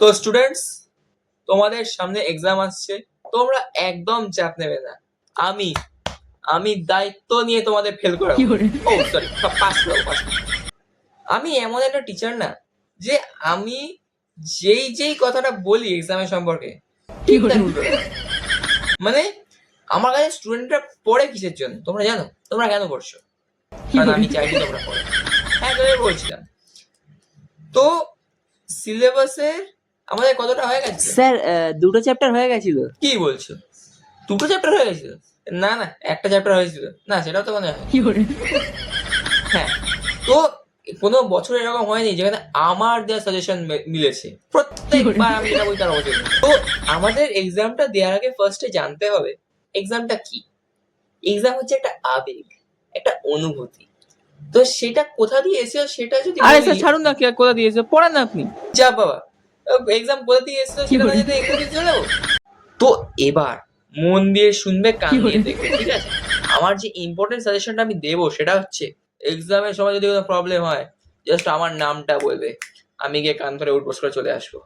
তো স্টুডেন্টস, তোমাদের সামনে এক্সাম আসছে, তোমরা একদম চাপ নেবে না। আমি আমি দায়িত্ব নিয়ে তোমাদের ফেল করাবো। ও সরি, পাস করাবো। আমি এমন একটা টিচার না যে আমি যেই কথাটা বলি এক্সামের সম্পর্কে ঠিক তার উল্টো। মানে আমার কাছে স্টুডেন্টরা পড়ে কিসের জন্য তোমরা জানো? তোমরা কেন পড়ছো? কারণ আমি চাইছি তোমরা পড়ো। হ্যাঁ, তোদের বলছিলাম। তো সিলেবাসের আমাদের কতটা হয়ে গেছে? স্যার 2টো চ্যাপ্টার হয়ে গেছিল। কি বলছো? 2টো চ্যাপ্টার হয়ে গেছিল? না না, একটা চ্যাপ্টার হয়েছিল না, সেটাও তো মনে হয়। হ্যাঁ, তো কোনো বছর এরকম হয়নি যেখানে আমার দেওয়া সাজেশন মিলেছে। প্রত্যেকবার আমি যেটা বলি তার অপোজিট। তো আমাদের এক্সামটা দেওয়ার আগে ফার্স্টে জানতে হবে এক্সামটা কি। এক্সাম হচ্ছে একটা আবেগ, একটা অনুভূতি। তো সেটা কোথা দিয়ে এসেছে সেটা যদি আরে বলি, স্যার ছাড়ুন না, কোথা দিয়েছে পড়ান না আপনি। যা বাবা, এক্সাম কোথা দিয়ে এসেছে সেটা না জেনে একটু কিছু চলে যাবো। তো এবার মন দিয়ে শুনবে, কান দিয়ে দেখবে, ঠিক আছে? আমার যে ইম্পর্টেন্ট সাজেশনটা আমি দেবো সেটা হচ্ছে এক্সামের সময় যদি কোনো প্রবলেম হয় জাস্ট আমার নামটা বলবে, আমি গিয়ে কান ধরে উঠবোস করে চলে আসবো।